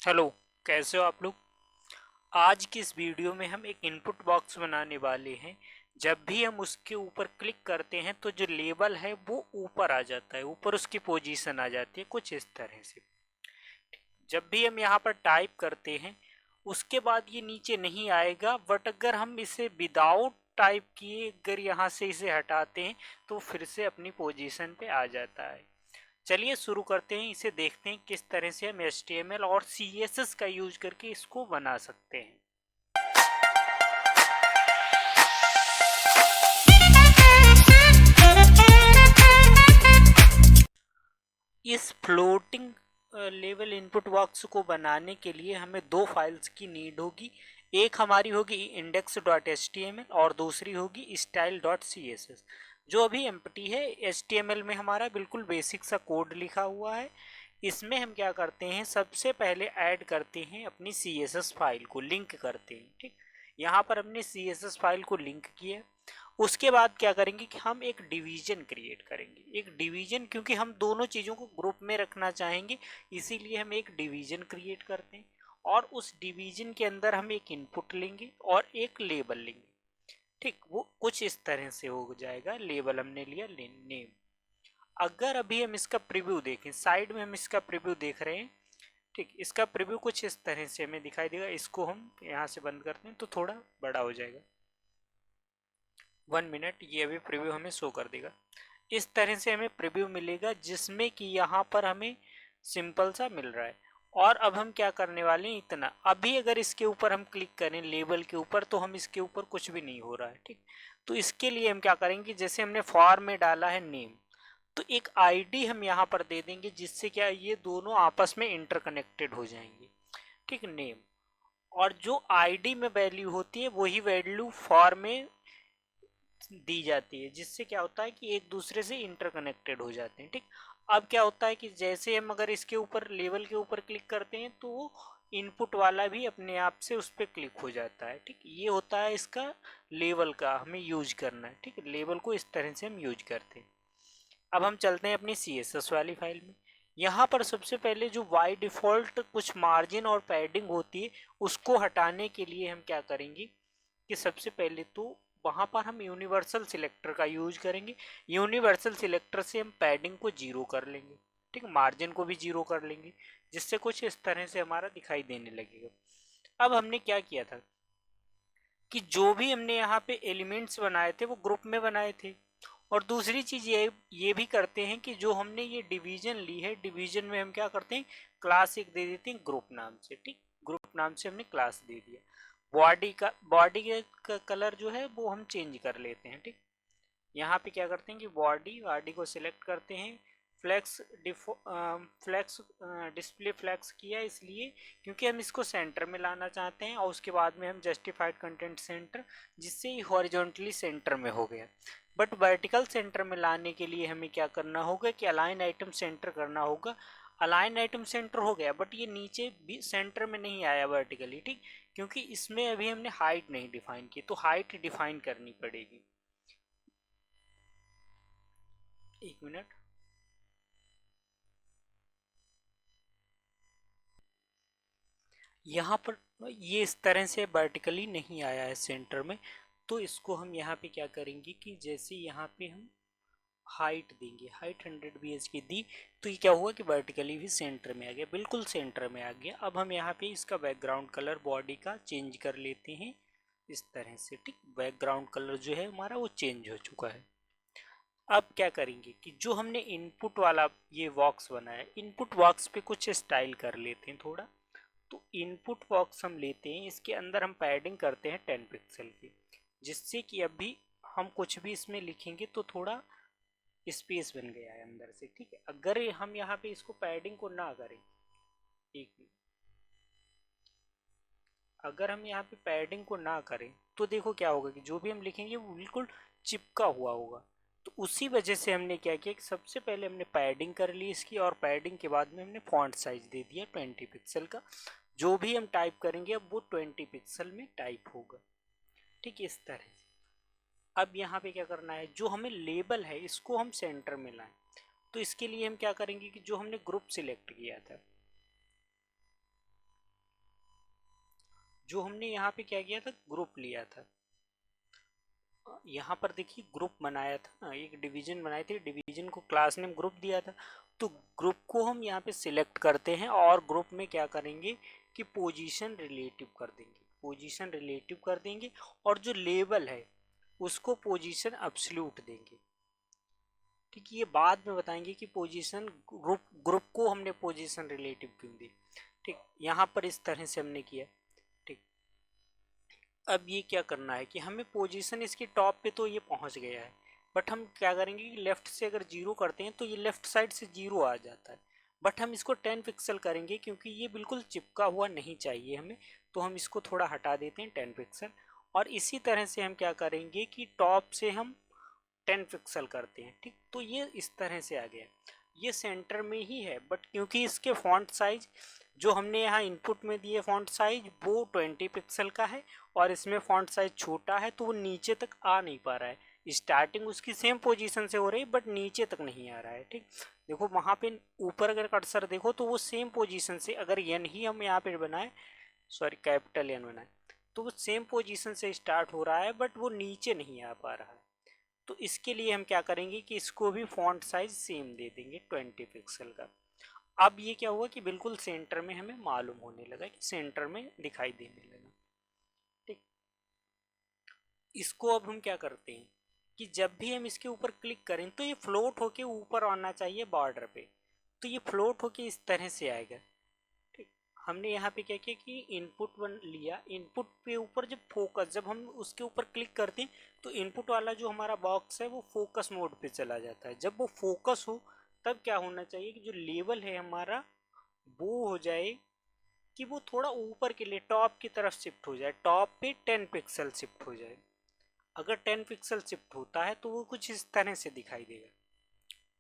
Hello. कैसे हो आप लोग। आज की इस वीडियो में हम एक इनपुट बॉक्स बनाने वाले हैं। जब भी हम उसके ऊपर क्लिक करते हैं तो जो लेबल है वो ऊपर आ जाता है, ऊपर उसकी पोजीशन आ जाती है कुछ इस तरह से। जब भी हम यहाँ पर टाइप करते हैं उसके बाद ये नीचे नहीं आएगा, बट अगर हम इसे विदाउट टाइप किए अगर यहाँ से इसे हटाते हैं तो फिर से अपनी पोजीशन पे आ जाता है। चलिए शुरू करते हैं, इसे देखते हैं किस तरह से हम HTML और CSS का यूज करके इसको बना सकते हैं। इस फ्लोटिंग लेवल इनपुट बॉक्स को बनाने के लिए हमें दो फाइल्स की नीड होगी। एक हमारी होगी index.html और दूसरी होगी style.css। जो अभी एम्प्टी है, HTML में हमारा बिल्कुल बेसिक सा कोड लिखा हुआ है। इसमें हम क्या करते हैं, सबसे पहले ऐड करते हैं अपनी CSS फाइल को, लिंक करते हैं। ठीक, यहाँ पर हमने CSS फाइल को लिंक किया। उसके बाद क्या करेंगे कि हम एक डिवीजन क्रिएट करेंगे। एक डिवीजन, क्योंकि हम दोनों चीज़ों को ग्रुप में रखना चाहेंगे, इसीलिए हम एक डिवीजन क्रिएट करते हैं। और उस डिवीजन के अंदर हम एक इनपुट लेंगे और एक लेबल लेंगे। ठीक, वो कुछ इस तरह से हो जाएगा। लेबल हमने लिया नेम। अगर अभी हम इसका प्रीव्यू देखें, साइड में हम इसका प्रीव्यू देख रहे हैं। ठीक, इसका प्रीव्यू कुछ इस तरह से हमें दिखाई देगा। इसको हम यहाँ से बंद करते हैं तो थोड़ा बड़ा हो जाएगा। 1 मिनट, ये अभी प्रीव्यू हमें शो कर देगा। इस तरह से हमें प्रीव्यू मिलेगा जिसमें कि यहाँ पर हमें सिंपल सा मिल रहा है। और अब हम क्या करने वाले हैं, इतना अभी अगर इसके ऊपर हम क्लिक करें लेबल के ऊपर तो हम इसके ऊपर कुछ भी नहीं हो रहा है। ठीक, तो इसके लिए हम क्या करेंगे, जैसे हमने फॉर्म में डाला है नेम, तो एक आईडी हम यहाँ पर दे देंगे जिससे क्या ये दोनों आपस में इंटरकनेक्टेड हो जाएंगे। ठीक, नेम। और जो आईडी में वैल्यू होती है वही वैल्यू फॉर्म में दी जाती है, जिससे क्या होता है कि एक दूसरे से इंटरकनेक्टेड हो जाते हैं। ठीक, अब क्या होता है कि जैसे हम अगर इसके ऊपर लेवल के ऊपर क्लिक करते हैं तो वो इनपुट वाला भी अपने आप से उस पर क्लिक हो जाता है। ठीक, ये होता है इसका लेवल का हमें यूज करना है। ठीक, लेवल को इस तरह से हम यूज करते हैं। अब हम चलते हैं अपनी CSS वाली फाइल में। यहाँ पर सबसे पहले जो बाय डिफॉल्ट कुछ मार्जिन और पैडिंग होती है उसको हटाने के लिए हम क्या करेंगे कि सबसे पहले तो वहाँ पर हम यूनिवर्सल सिलेक्टर का यूज करेंगे। यूनिवर्सल सिलेक्टर से हम पैडिंग को जीरो कर लेंगे। ठीक, मार्जिन को भी जीरो कर लेंगे, जिससे कुछ इस तरह से हमारा दिखाई देने लगेगा। अब हमने क्या किया था कि जो भी हमने यहाँ पे एलिमेंट्स बनाए थे वो ग्रुप में बनाए थे। और दूसरी चीज ये भी करते हैं कि जो हमने ये डिवीजन ली है, डिवीजन में हम क्या करते हैं, क्लास एक दे देते हैं ग्रुप नाम से। ठीक, ग्रुप नाम से हमने क्लास दे दिया। बॉडी का कलर जो है वो हम चेंज कर लेते हैं। ठीक, यहाँ पे क्या करते हैं कि बॉडी को सिलेक्ट करते हैं। फ्लैक्स फ्लैक्स डिस्प्ले फ्लैक्स किया इसलिए क्योंकि हम इसको सेंटर में लाना चाहते हैं, और उसके बाद में हम जस्टिफाइड कंटेंट सेंटर, जिससे ही हॉरिजॉन्टली सेंटर में हो गया। बट वर्टिकल सेंटर में लाने के लिए हमें क्या करना होगा कि अलाइन आइटम सेंटर करना होगा। अलाइन आइटम सेंटर हो गया, बट ये नीचे भी सेंटर में नहीं आया वर्टिकली। ठीक, क्योंकि इसमें अभी हमने हाइट नहीं डिफाइन की, तो हाइट डिफाइन करनी पड़ेगी। 1 मिनट। यहाँ पर ये इस तरह से वर्टिकली नहीं आया है सेंटर में, तो इसको हम यहाँ पे क्या करेंगे कि जैसे यहाँ पे हम हाइट देंगे, हाइट 100 की दी, तो ये क्या हुआ कि वर्टिकली भी सेंटर में आ गया, बिल्कुल सेंटर में आ गया। अब हम यहाँ पे इसका बैकग्राउंड कलर बॉडी का चेंज कर लेते हैं इस तरह से। ठीक, बैकग्राउंड कलर जो है हमारा वो चेंज हो चुका है। अब क्या करेंगे कि जो हमने इनपुट वाला ये बॉक्स बनाया, इनपुट बॉक्स पे कुछ स्टाइल कर लेते हैं थोड़ा। तो इनपुट बॉक्स हम लेते हैं, इसके अंदर हम पैडिंग करते हैं 10 पिक्सल की, जिससे कि अभी हम कुछ भी इसमें लिखेंगे तो थोड़ा स्पेस बन गया है अंदर से। ठीक है, अगर हम यहाँ पे इसको पैडिंग को ना करें, एक मिनट, अगर हम यहाँ पे पैडिंग को ना करें तो देखो क्या होगा कि जो भी हम लिखेंगे वो बिल्कुल चिपका हुआ होगा। तो उसी वजह से हमने क्या किया कि सबसे पहले हमने पैडिंग कर ली इसकी, और पैडिंग के बाद में हमने फॉन्ट साइज दे दिया 20 पिक्सल का। जो भी हम टाइप करेंगे अब वो 20 पिक्सल में टाइप होगा। ठीक, इस तरह से। अब यहाँ पे क्या करना है, जो हमें लेबल है इसको हम सेंटर में लाएं। तो इसके लिए हम क्या करेंगे कि जो हमने ग्रुप सिलेक्ट किया था, जो हमने यहाँ पे क्या किया था, ग्रुप लिया था, यहाँ पर देखिए ग्रुप बनाया था ना, एक डिवीजन बनाई थी, डिवीजन को क्लास नेम ग्रुप दिया था। तो ग्रुप को हम यहाँ पे सिलेक्ट करते हैं और ग्रुप में क्या करेंगे कि पोजीशन रिलेटिव कर देंगे, पोजीशन रिलेटिव कर देंगे, और जो लेबल है उसको पोजीशन एब्सोल्यूट देंगे। ठीक है, ये बाद में बताएंगे कि पोजीशन ग्रुप ग्रुप को हमने पोजीशन रिलेटिव क्यों दी। ठीक, यहाँ पर इस तरह से हमने किया। ठीक, अब ये क्या करना है कि हमें पोजीशन इसकी टॉप पे तो ये पहुंच गया है, बट हम क्या करेंगे कि लेफ्ट से अगर जीरो करते हैं तो ये लेफ्ट साइड से जीरो आ जाता है, बट हम इसको 10 पिक्सल करेंगे क्योंकि ये बिल्कुल चिपका हुआ नहीं चाहिए हमें, तो हम इसको थोड़ा हटा देते हैं 10 पिक्सल। और इसी तरह से हम क्या करेंगे कि टॉप से हम 10 पिक्सल करते हैं। ठीक, तो ये इस तरह से आ गया, ये सेंटर में ही है, बट क्योंकि इसके फॉन्ट साइज जो हमने यहाँ इनपुट में दिए फॉन्ट साइज वो 20 पिक्सल का है, और इसमें फॉन्ट साइज छोटा है तो वो नीचे तक आ नहीं पा रहा है। स्टार्टिंग उसकी सेम पोजीशन से हो रही है बट नीचे तक नहीं आ रहा है। ठीक, देखो वहाँ पे ऊपर अगर कर्सर देखो तो वो सेम पोजीशन से, अगर एन ही हम यहाँ पे बनाए, सॉरी कैपिटल एन बनाए, तो वो सेम पोजीशन से स्टार्ट हो रहा है बट वो नीचे नहीं आ पा रहा है। तो इसके लिए हम क्या करेंगे कि इसको भी फॉन्ट साइज सेम दे देंगे 20 पिक्सल का। अब ये क्या हुआ कि बिल्कुल सेंटर में हमें मालूम होने लगा कि सेंटर में दिखाई देने लगा। ठीक, इसको अब हम क्या करते हैं कि जब भी हम इसके ऊपर क्लिक करें तो ये फ्लोट होके ऊपर आना चाहिए बॉर्डर पे, तो ये फ्लोट होके इस तरह से आएगा। ठीक, हमने यहाँ पे क्या किया कि इनपुट वन लिया, इनपुट पे ऊपर जब फोकस, जब हम उसके ऊपर क्लिक करते हैं तो इनपुट वाला जो हमारा बॉक्स है वो फोकस मोड पे चला जाता है। जब वो फोकस हो तब क्या होना चाहिए कि जो लेवल है हमारा वो हो जाए कि वो थोड़ा ऊपर के लिए टॉप की तरफ शिफ्ट हो जाए, टॉप पे 10 पिक्सल शिफ्ट हो जाए। अगर 10 पिक्सल शिफ्ट होता है तो वो कुछ इस तरह से दिखाई देगा।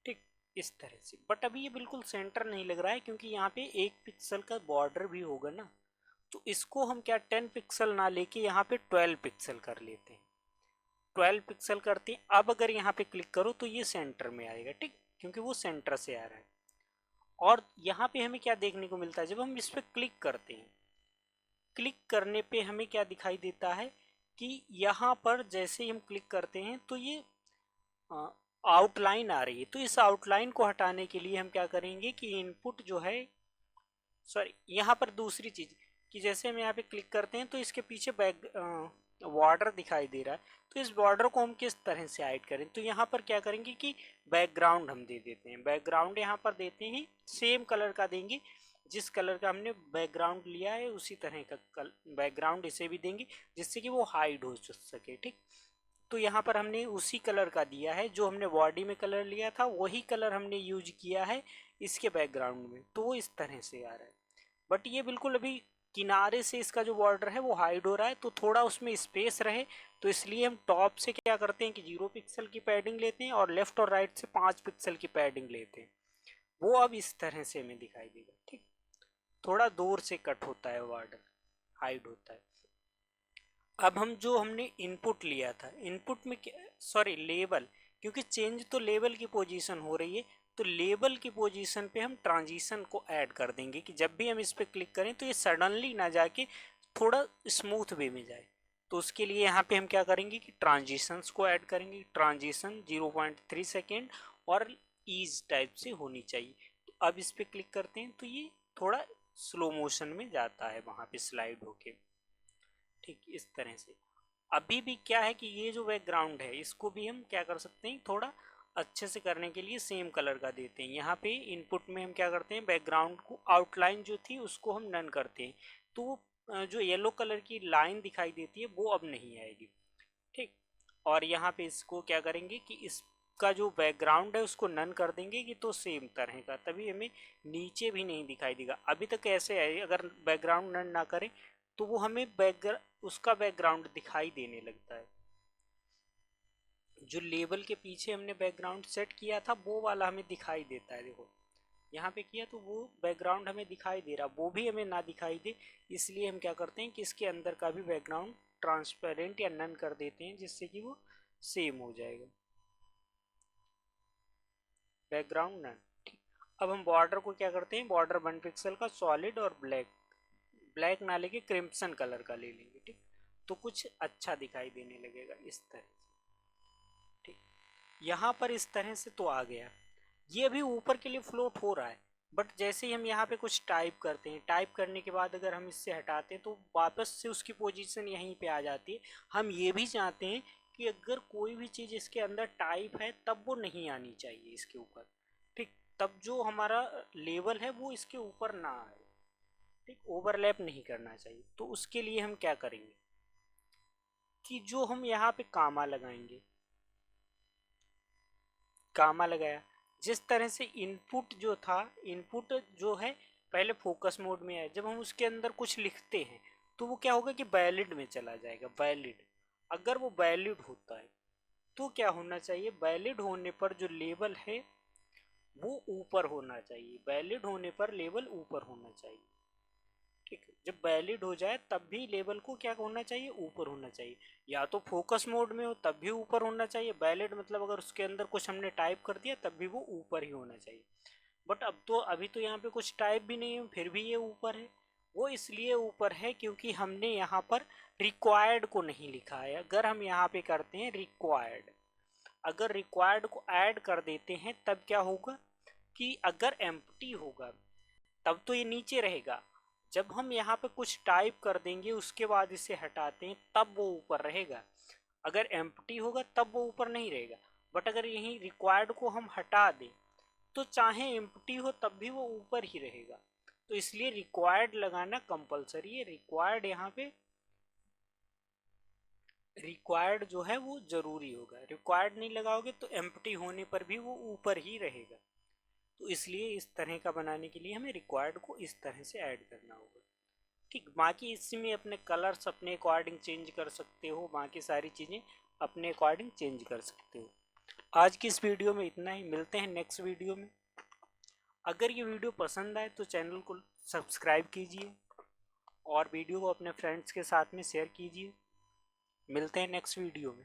ठीक, इस तरह से, बट अभी ये बिल्कुल सेंटर नहीं लग रहा है क्योंकि यहाँ पे 1 पिक्सल का बॉर्डर भी होगा ना, तो इसको हम क्या 10 पिक्सल ना लेके यहाँ पे 12 पिक्सल कर लेते हैं। 12 पिक्सल करते हैं, अब अगर यहाँ पे क्लिक करो तो ये सेंटर में आएगा। ठीक, क्योंकि वो सेंटर से आ रहा है। और यहाँ पे हमें क्या देखने को मिलता है, जब हम इस पर क्लिक करते हैं, क्लिक करने पे हमें क्या दिखाई देता है कि यहाँ पर जैसे ही हम क्लिक करते हैं तो ये आउटलाइन आ रही है। तो इस आउटलाइन को हटाने के लिए हम क्या करेंगे कि इनपुट जो है, सॉरी यहाँ पर दूसरी चीज़ कि जैसे हम यहाँ पे क्लिक करते हैं तो इसके पीछे बैक बॉर्डर दिखाई दे रहा है, तो इस बॉर्डर को हम किस तरह से हाइड करें, तो यहाँ पर क्या करेंगे कि बैकग्राउंड हम दे देते हैं। बैकग्राउंड यहाँ पर देते हैं सेम कलर का देंगे, जिस कलर का हमने बैकग्राउंड लिया है उसी तरह का बैकग्राउंड इसे भी देंगे जिससे कि वो हाइड हो सके। ठीक, तो यहाँ पर हमने उसी कलर का दिया है, जो हमने बॉडी में कलर लिया था वही कलर हमने यूज किया है इसके बैकग्राउंड में, तो वो इस तरह से आ रहा है। बट ये बिल्कुल अभी किनारे से इसका जो बॉर्डर है वो हाइड हो रहा है, तो थोड़ा उसमें स्पेस रहे, तो इसलिए हम टॉप से क्या करते हैं कि 0 पिक्सल की पैडिंग लेते हैं और लेफ्ट और राइट से 5 पिक्सल की पैडिंग लेते हैं। वो अब इस तरह से हमें दिखाई देगा। ठीक, थोड़ा दूर से कट होता है बॉर्डर, हाइड होता है। अब हम जो हमने इनपुट लिया था, इनपुट में सॉरी लेबल, क्योंकि चेंज तो लेबल की पोजीशन हो रही है, तो लेबल की पोजीशन पे हम ट्रांजिशन को ऐड कर देंगे कि जब भी हम इस पर क्लिक करें तो ये सडनली ना जाके थोड़ा स्मूथ वे में जाए। तो उसके लिए यहाँ पे हम क्या करेंगे कि ट्रांजिशंस को ऐड करेंगे, ट्रांजिशन 0.3 सेकेंड और ईज टाइप से होनी चाहिए। तो अब इस पर क्लिक करते हैं तो ये थोड़ा स्लो मोशन में जाता है वहाँ पे स्लाइड होके। ठीक, इस तरह से। अभी भी क्या है कि ये जो बैकग्राउंड है इसको भी हम क्या कर सकते हैं, थोड़ा अच्छे से करने के लिए सेम कलर का देते हैं। यहाँ पे इनपुट में हम क्या करते हैं, बैकग्राउंड को आउटलाइन जो थी उसको हम नन करते हैं, तो वो जो येलो कलर की लाइन दिखाई देती है वो अब नहीं आएगी। ठीक, और यहाँ पे इसको क्या करेंगे कि इसका जो बैकग्राउंड है उसको नन कर देंगे कि तो सेम तरह का, तभी हमें नीचे भी नहीं दिखाई देगा। अभी तक ऐसे है, अगर बैकग्राउंड नन ना करें तो वो हमें उसका बैकग्राउंड दिखाई देने लगता है। जो लेबल के पीछे हमने बैकग्राउंड सेट किया था वो वाला हमें दिखाई देता है। देखो यहाँ पे किया तो वो बैकग्राउंड हमें दिखाई दे रहा, वो भी हमें ना दिखाई दे, इसलिए हम क्या करते हैं कि इसके अंदर का भी बैकग्राउंड ट्रांसपेरेंट या नन कर देते हैं जिससे कि वो सेम हो जाएगा, बैकग्राउंड नन। ठीक, अब हम बॉर्डर को क्या करते हैं, बॉर्डर 1 पिक्सल का सॉलिड और ब्लैक ब्लैक ना लेके क्रिम्सन कलर का ले लेंगे, ठीक। तो कुछ अच्छा दिखाई देने लगेगा इस तरह से, ठीक। यहाँ पर इस तरह से तो आ गया, ये अभी ऊपर के लिए फ्लोट हो रहा है, बट जैसे ही हम यहाँ पे कुछ टाइप करते हैं, टाइप करने के बाद अगर हम इससे हटाते हैं तो वापस से उसकी पोजीशन यहीं पे आ जाती है। हम ये भी चाहते हैं कि अगर कोई भी चीज़ इसके अंदर टाइप है तब वो नहीं आनी चाहिए इसके ऊपर, ठीक। तब जो हमारा लेवल है वो इसके ऊपर ना आए, ठीक, ओवरलैप नहीं करना चाहिए। तो उसके लिए हम क्या करेंगे कि जो हम यहाँ पे कामा लगाएंगे, कामा लगाया, जिस तरह से इनपुट जो था, इनपुट जो है पहले फोकस मोड में है, जब हम उसके अंदर कुछ लिखते हैं तो वो क्या होगा कि वैलिड में चला जाएगा, वैलिड। अगर वो वैलिड होता है तो क्या होना चाहिए, वैलिड होने पर जो लेवल है वो ऊपर होना चाहिए, वैलिड होने पर लेवल ऊपर होना चाहिए, ठीक। जब वैलिड हो जाए तब भी लेवल को क्या होना चाहिए, ऊपर होना चाहिए। या तो फोकस मोड में हो तब भी ऊपर होना चाहिए, वैलिड मतलब अगर उसके अंदर कुछ हमने टाइप कर दिया तब भी वो ऊपर ही होना चाहिए। बट अब तो अभी तो यहाँ पे कुछ टाइप भी नहीं है, फिर भी ये ऊपर है। वो इसलिए ऊपर है क्योंकि हमने यहाँ पर रिक्वायर्ड को नहीं लिखा है। अगर हम यहाँ पे करते हैं रिक्वायर्ड, अगर रिक्वायर्ड को ऐड कर देते हैं तब क्या होगा कि अगर एम्प्टी होगा तब तो ये नीचे रहेगा, जब हम यहाँ पे कुछ टाइप कर देंगे उसके बाद इसे हटाते हैं तब वो ऊपर रहेगा। अगर एम्प्टी होगा तब वो ऊपर नहीं रहेगा। बट अगर यहीं रिक्वायर्ड को हम हटा दें तो चाहे एम्प्टी हो तब भी वो ऊपर ही रहेगा। तो इसलिए रिक्वायर्ड लगाना कंपलसरी है। रिक्वायर्ड यहाँ पे रिक्वायर्ड जो है वो जरूरी होगा, रिक्वायर्ड नहीं लगाओगे तो एम्प्टी होने पर भी वो ऊपर ही रहेगा। तो इसलिए इस तरह का बनाने के लिए हमें रिक्वायर्ड को इस तरह से ऐड करना होगा, ठीक। बाकी इसमें अपने कलर्स अपने अकॉर्डिंग चेंज कर सकते हो, बाकी सारी चीज़ें अपने अकॉर्डिंग चेंज कर सकते हो। आज की इस वीडियो में इतना ही, मिलते हैं नेक्स्ट वीडियो में। अगर ये वीडियो पसंद आए तो चैनल को सब्सक्राइब कीजिए और वीडियो को अपने फ्रेंड्स के साथ में शेयर कीजिए। मिलते हैं नेक्स्ट वीडियो में।